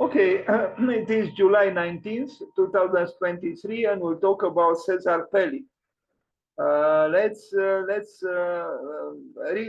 Okay, it is July 19th, 2023, and we'll talk about Cesar Pelli. Let's read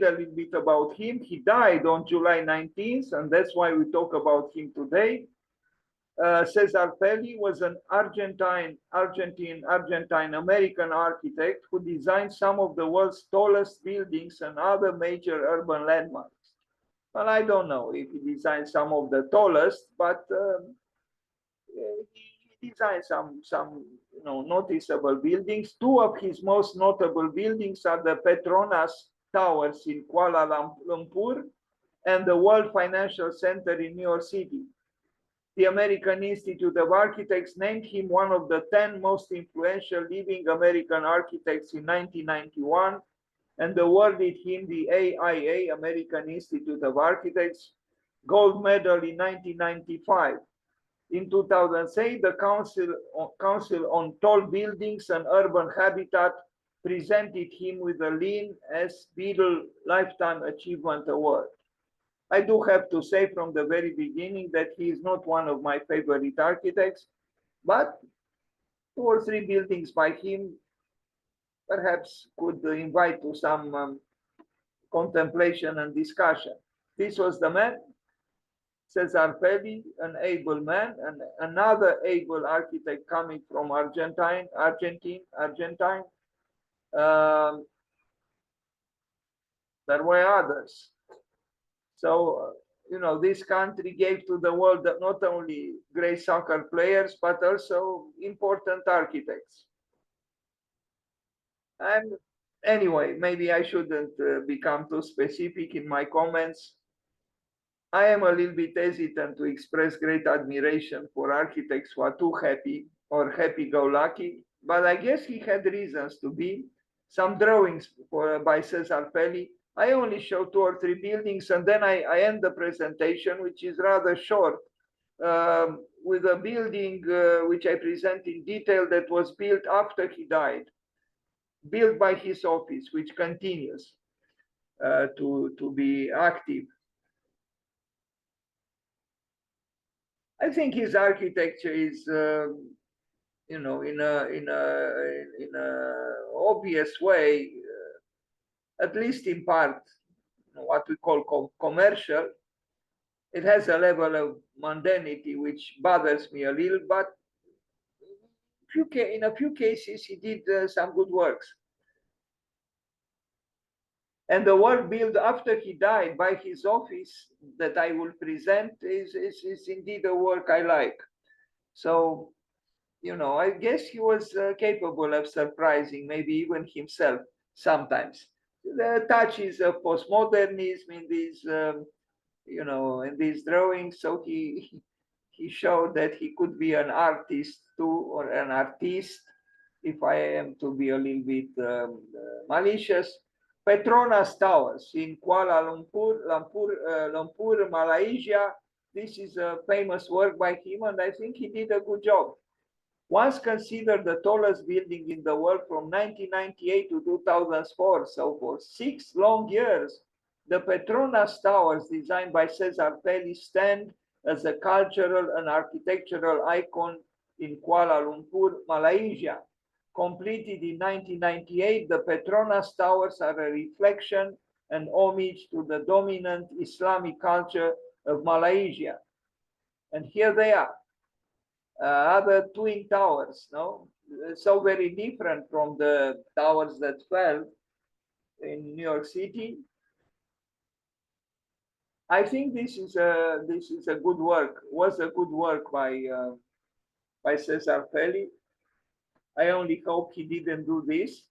a little bit about him. He died on July 19th, and that's why we talk about him today. Cesar Pelli was an Argentine-American architect who designed some of the world's tallest buildings and other major urban landmarks. Well, I don't know if he designed some of the tallest, but he designed some noticeable buildings. Two of his most notable buildings are the Petronas Towers in Kuala Lumpur and the World Financial Center in New York City. The American Institute of Architects named him one of the 10 most influential living American architects in 1991 and awarded him the AIA, American Institute of Architects, gold medal in 1995. In 2008, the Council on Tall Buildings and Urban Habitat presented him with the Lean S. Beadle Lifetime Achievement Award. I do have to say from the very beginning that he is not one of my favorite architects, but two or three buildings by him perhaps could invite to some contemplation and discussion. This was the man, Cesar Pelli, an able man, and another able architect coming from Argentine. There were others. So, this country gave to the world not only great soccer players, but also important architects. And anyway, maybe I shouldn't become too specific in my comments. I am a little bit hesitant to express great admiration for architects who are too happy or happy-go-lucky, but I guess he had reasons to be. Some drawings by Cesar Pelli. I only show two or three buildings, and then I end the presentation, which is rather short, with a building which I present in detail that was built after he died, built by his office, which continues to be active. I think his architecture is, in a obvious way, at least in part, what we call commercial. It has a level of mundanity which bothers me a little, but in a few cases he did some good works. And the work built after he died by his office that I will present is indeed a work I like. So, I guess he was capable of surprising maybe even himself sometimes. The touches of postmodernism in these, in these drawings. So he showed that he could be an artist too, or an artist, if I am to be a little bit malicious. Petronas Towers in Kuala Lumpur, Malaysia. This is a famous work by him, and I think he did a good job. Once considered the tallest building in the world from 1998 to 2004, so for 6 long years, the Petronas Towers, designed by Cesar Pelli, stand as a cultural and architectural icon in Kuala Lumpur, Malaysia. Completed in 1998, the Petronas Towers are a reflection and homage to the dominant Islamic culture of Malaysia. And here they are, other twin towers, so very different from the towers that fell in New York City. I think this is a good work. Was a good work by Cesar Pelli. I only hope he didn't do this,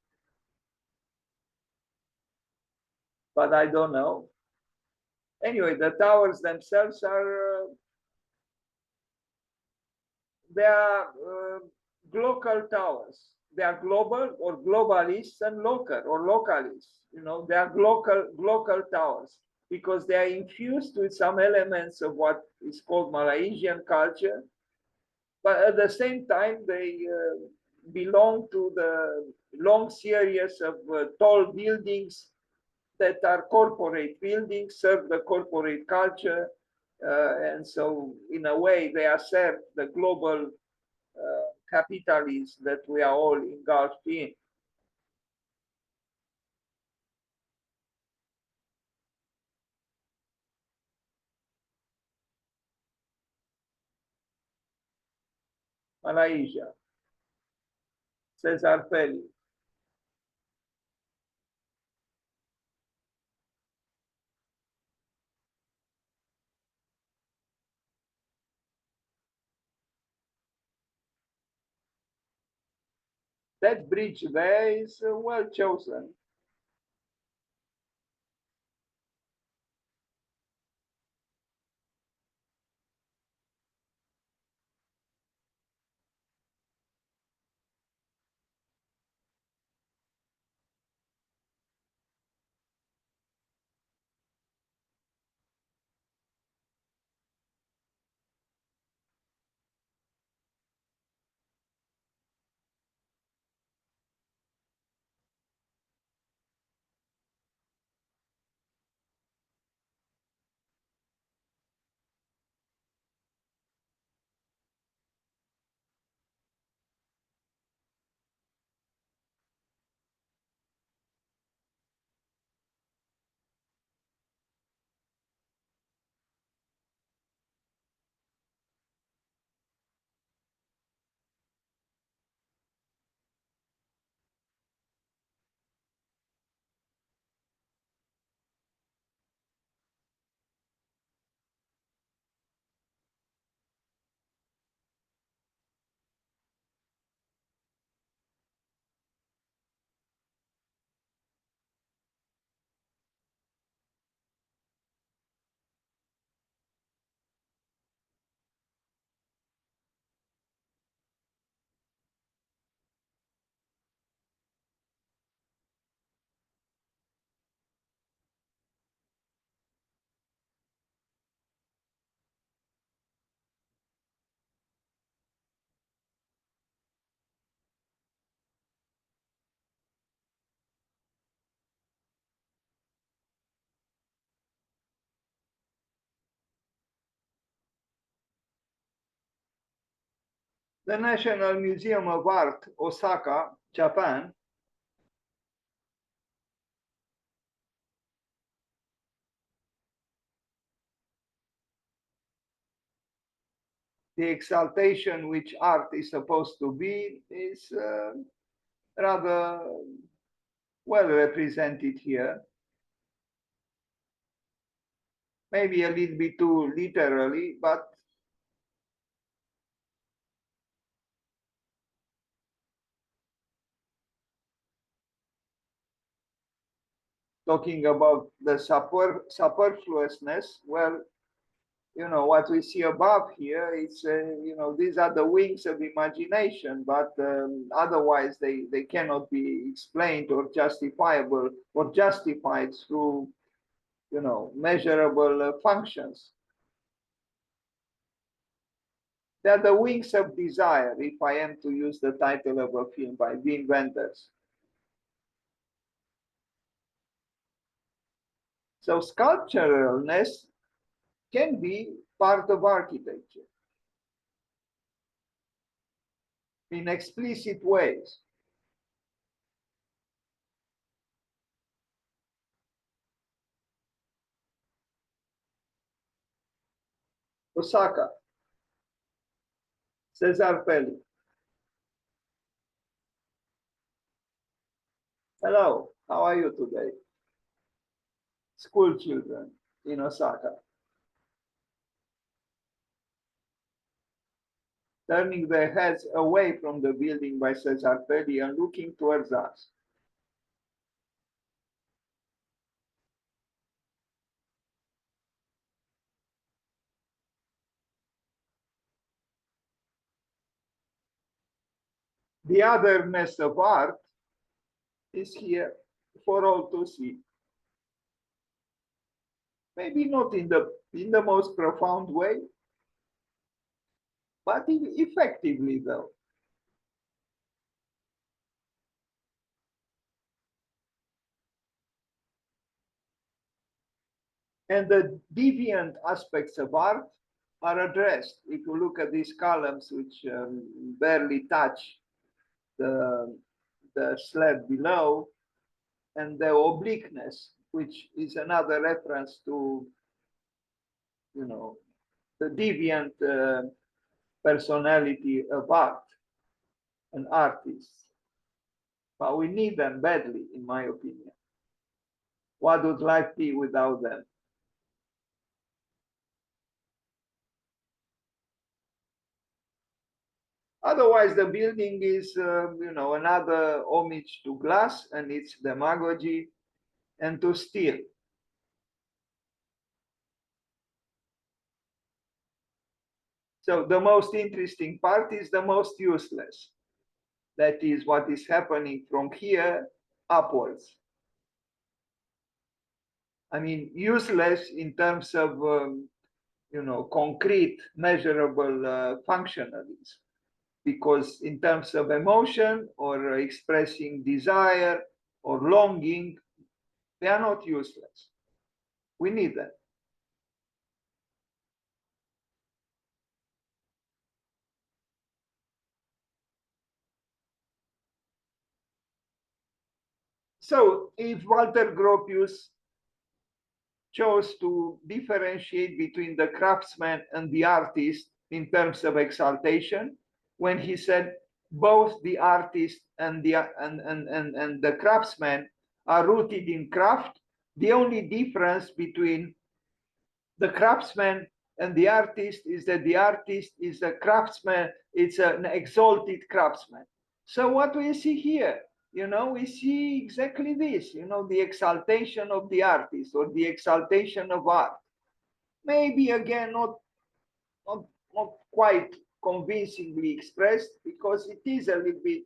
but I don't know. Anyway, the towers themselves are they are local towers. They are global or globalists and local or localists. They are local towers because they are infused with some elements of what is called Malaysian culture, but at the same time they belong to the long series of tall buildings that are corporate buildings, serve the corporate culture, And so, in a way, they assert the global capitalism that we are all engulfed in. Malaysia, Cesar Pelli. That bridge there is well chosen. The National Museum of Art, Osaka, Japan, the exaltation which art is supposed to be is rather well represented here. Maybe a little bit too literally, but talking about the superfluousness, well, what we see above here is, these are the wings of imagination, but otherwise they cannot be explained or justifiable or justified through, measurable functions. They are the wings of desire, if I am to use the title of a film by Wim Wenders. So sculpturalness can be part of architecture in explicit ways. Osaka, Cesar Pelli. Hello, how are you today? School children in Osaka, turning their heads away from the building by Cesar Pelli and looking towards us. The otherness of art is here for all to see. Maybe not in the most profound way, but effectively though. And the deviant aspects of art are addressed. If you look at these columns, which barely touch the, the slab below, and the obliqueness, which is another reference to, you know, the deviant personality of art and artists. But we need them badly, in my opinion. What would life be without them? Otherwise, the building is, another homage to glass and its demagogy and to steel. So the most interesting part is the most useless. That is what is happening from here upwards. I mean, useless in terms of, concrete, measurable functionalism. Because in terms of emotion or expressing desire or longing, they are not useless. We need them. So if Walter Gropius chose to differentiate between the craftsman and the artist in terms of exaltation, when he said both the artist and the craftsman are rooted in craft, the only difference between the craftsman and the artist is that the artist is a craftsman, it's an exalted craftsman. So what we see here, we see exactly this, the exaltation of the artist or the exaltation of art. Maybe again, not quite convincingly expressed because it is a little bit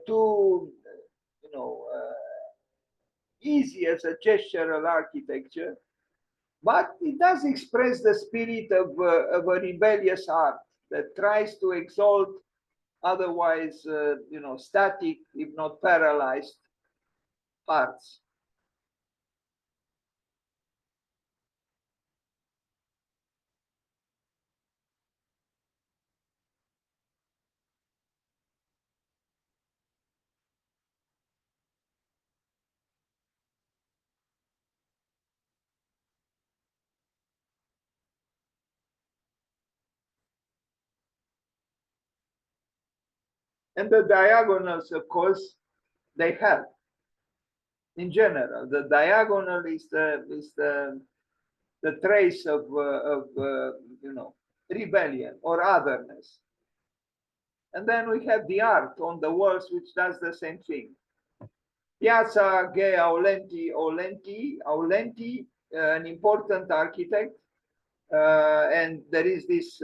too, easy as a gestural architecture. But it does express the spirit of a rebellious art that tries to exalt otherwise, static, if not paralyzed arts. And the diagonals, of course, they help. In general, the diagonal is the trace of rebellion or otherness. And then we have the art on the walls, which does the same thing. Piazza Ge Aulenti, an important architect, and there is this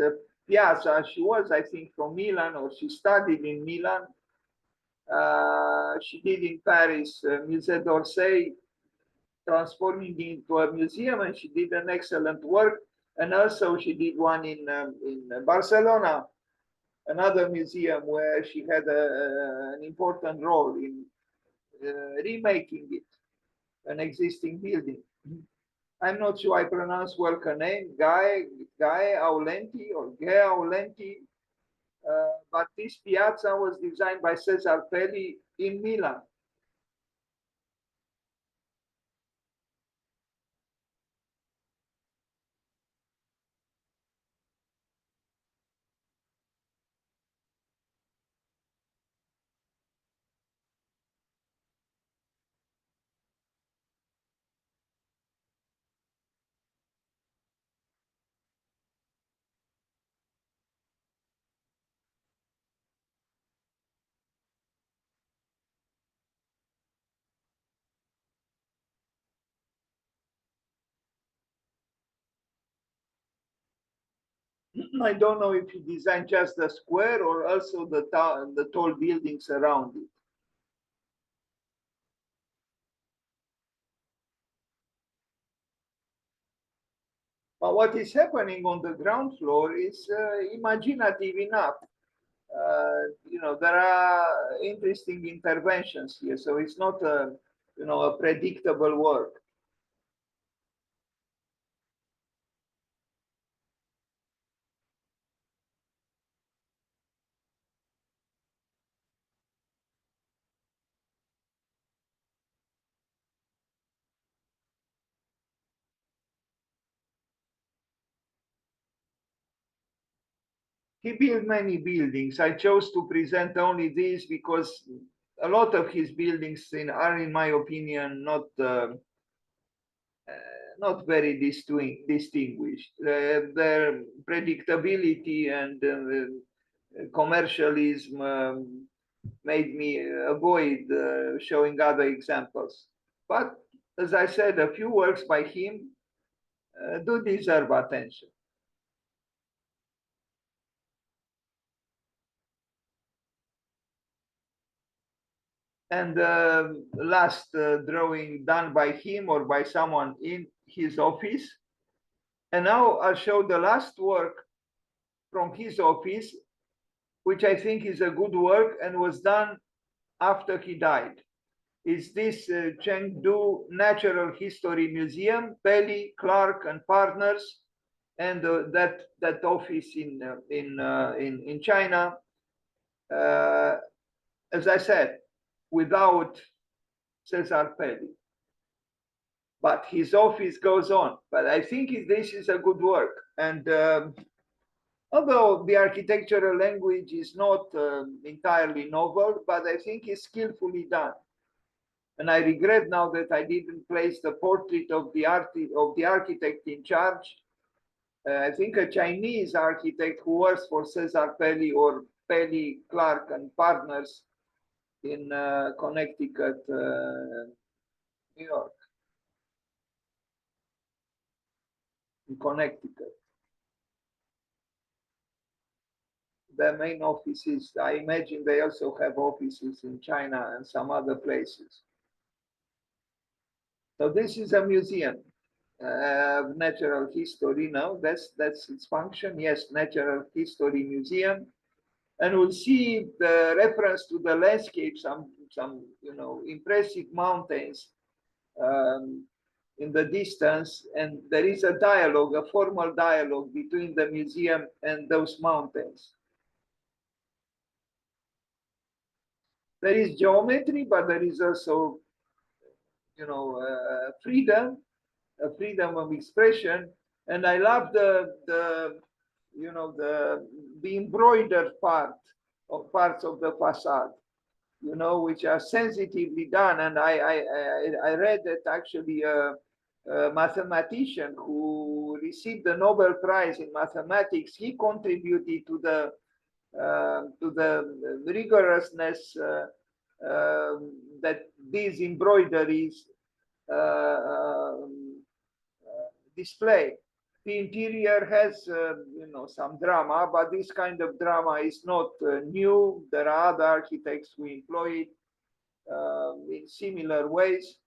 Piazza. She was, I think, from Milan, or she studied in Milan. She did in Paris, Musée d'Orsay, transforming it into a museum, and she did an excellent work. And also she did one in Barcelona, another museum where she had an important role in remaking it, an existing building. I'm not sure I pronounce well her name, Guy Aulenti or Guy Aulenti. But this piazza was designed by Cesar Pelli in Milan. I don't know if he designed just the square or also the tall buildings around it. But what is happening on the ground floor is imaginative enough. There are interesting interventions here, so it's not a predictable work. he built many buildings. I chose to present only these because a lot of his buildings are, in my opinion, not very distinguished. Their predictability and commercialism made me avoid showing other examples. But as I said, a few works by him do deserve attention. And last drawing done by him or by someone in his office. And now I'll show the last work from his office, which I think is a good work and was done after he died. Is this Chengdu Natural History Museum, Pelli, Clark, and Partners, and that office in China. As I said, without Cesar Pelli. But his office goes on. But I think this is a good work. And although the architectural language is not entirely novel, but I think it's skillfully done. And I regret now that I didn't place the portrait of the architect in charge. I think a Chinese architect who works for Cesar Pelli or Pelli, Clark, and Partners in Connecticut, New York, in Connecticut. The main offices, I imagine they also have offices in China and some other places. So this is a museum of natural history now. That's its function. Yes, natural history museum. And we'll see the reference to the landscape, some impressive mountains in the distance, and there is a dialogue, a formal dialogue between the museum and those mountains. There is geometry, but there is also, freedom, a freedom of expression. And I love the embroidered parts of the facade, which are sensitively done. And I read that actually a mathematician who received the Nobel Prize in mathematics, he contributed to the rigorousness that these embroideries display. The interior has, some drama, but this kind of drama is not new. There are other architects who employ it in similar ways.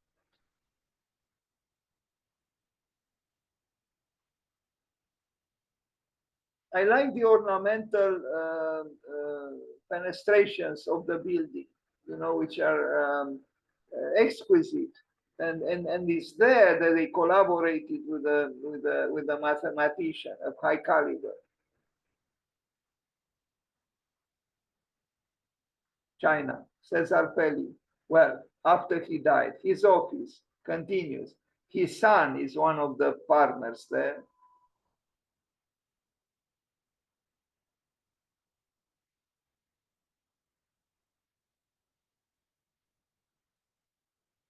I like the ornamental fenestrations of the building, which are exquisite. And it's there that they collaborated with the mathematician of high caliber. China, Cesar Pelli. Well, after he died, his office continues. His son is one of the partners there.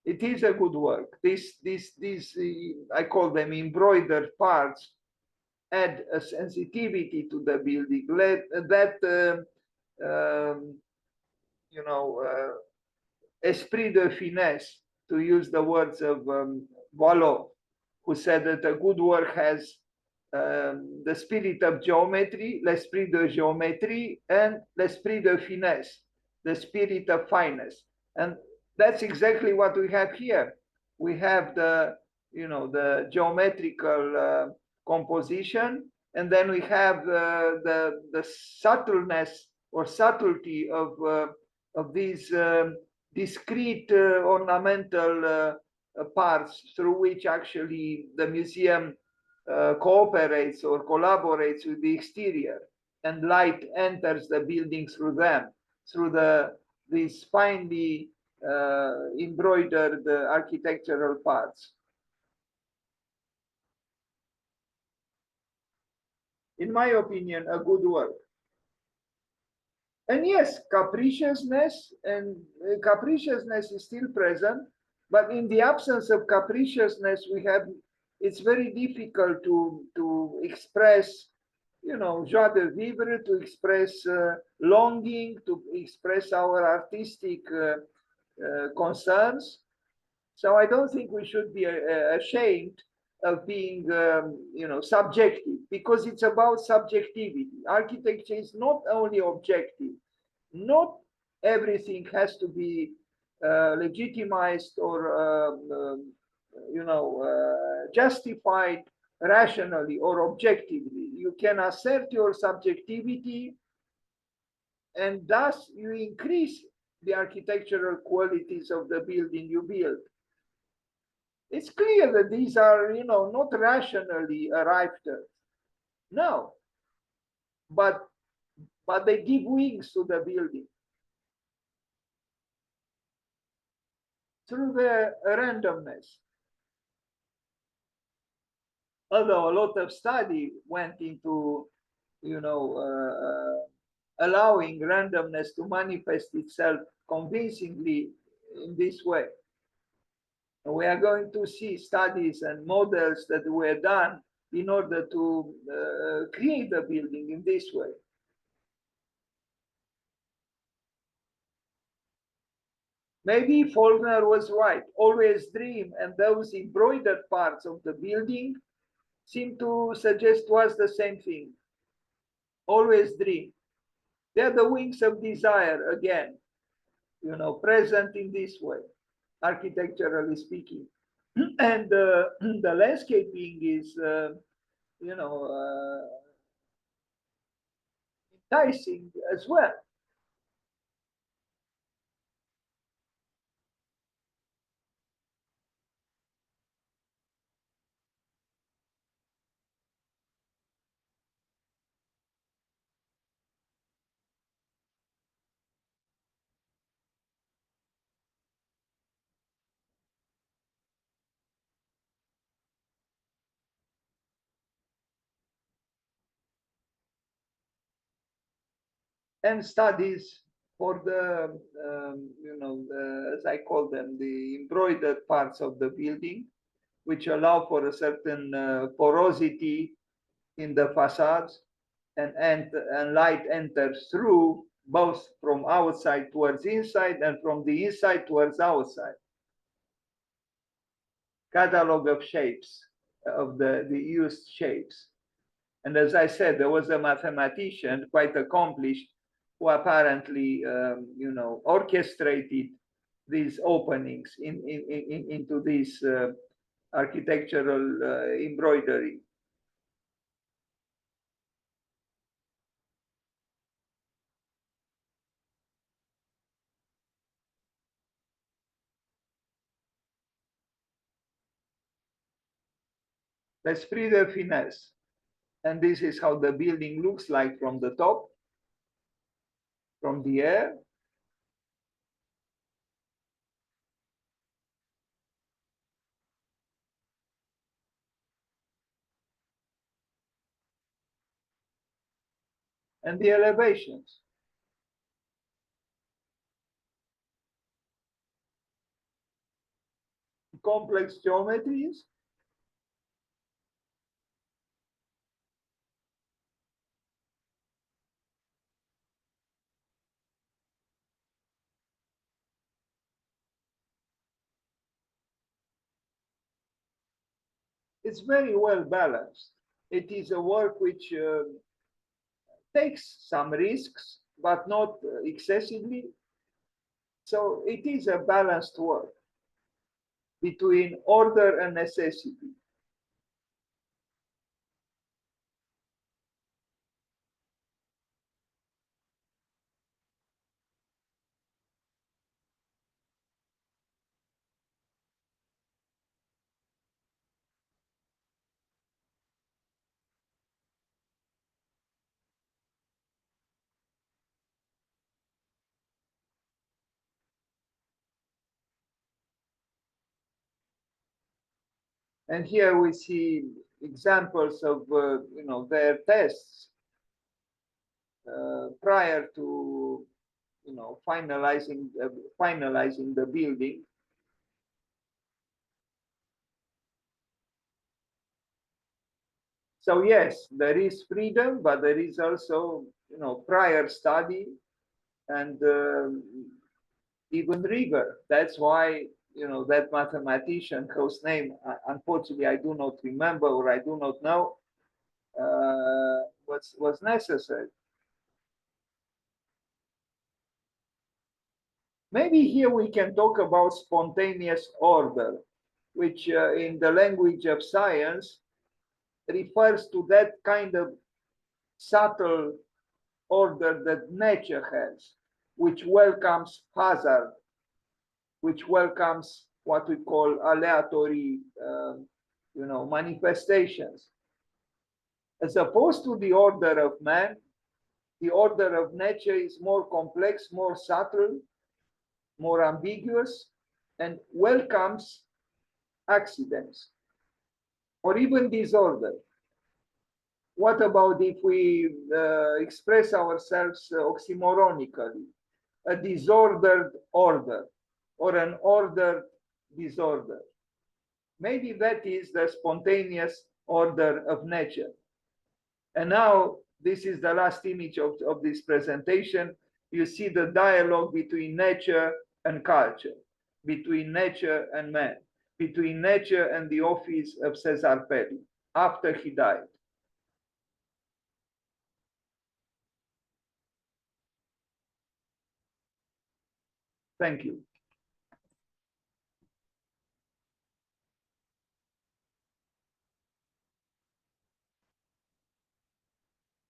It is a good work. These I call them embroidered parts, add a sensitivity to the building. Esprit de finesse, to use the words of Boileau, who said that a good work has the spirit of geometry, l'esprit de géométrie, and l'esprit de finesse, the spirit of fineness. And that's exactly what we have here. We have the geometrical composition, and then we have the subtleness or subtlety of these discrete ornamental parts through which actually the museum cooperates or collaborates with the exterior, and light enters the building through them, through these finely embroidered architectural parts. In my opinion, a good work. And yes, capriciousness is still present, but in the absence of capriciousness, it's very difficult to express, joie de vivre, to express longing, to express our artistic concerns. So I don't think we should be ashamed of being, subjective, because it's about subjectivity. Architecture is not only objective. Not everything has to be legitimized or, justified rationally or objectively. You can assert your subjectivity, and thus you increase the architectural qualities of the building you build. It's clear that these are, not rationally arrived at. No, but they give wings to the building through the randomness. Although a lot of study went into, allowing randomness to manifest itself convincingly in this way. And we are going to see studies and models that were done in order to create a building in this way. Maybe Faulkner was right. Always dream, and those embroidered parts of the building seem to suggest to us the same thing. Always dream. They're the wings of desire again, present in this way, architecturally speaking. And the landscaping is, enticing as well. And studies for the, as I call them, the embroidered parts of the building, which allow for a certain porosity in the facades, and light enters through both from outside towards inside and from the inside towards outside. Catalog of shapes, of the used shapes. And as I said, there was a mathematician quite accomplished who apparently, orchestrated these openings into this architectural embroidery. L'esprit de finesse. And this is how the building looks like from the top, from the air. And the elevations. Complex geometries. It's very well balanced. It is a work which takes some risks, but not excessively. So it is a balanced work between order and necessity. And here we see examples of, their tests. prior to, finalizing the building. So yes, there is freedom, but there is also, prior study and even rigor. That's why, that mathematician whose name, unfortunately, I do not remember or I do not know, was necessary. Maybe here we can talk about spontaneous order, which in the language of science refers to that kind of subtle order that nature has, which welcomes hazard, which welcomes what we call aleatory, manifestations. As opposed to the order of man, the order of nature is more complex, more subtle, more ambiguous, and welcomes accidents or even disorder. What about if we express ourselves oxymoronically? A disordered order or an ordered disorder. Maybe that is the spontaneous order of nature. And now, this is the last image of this presentation. You see the dialogue between nature and culture, between nature and man, between nature and the office of Cesar Pelli after he died. Thank you.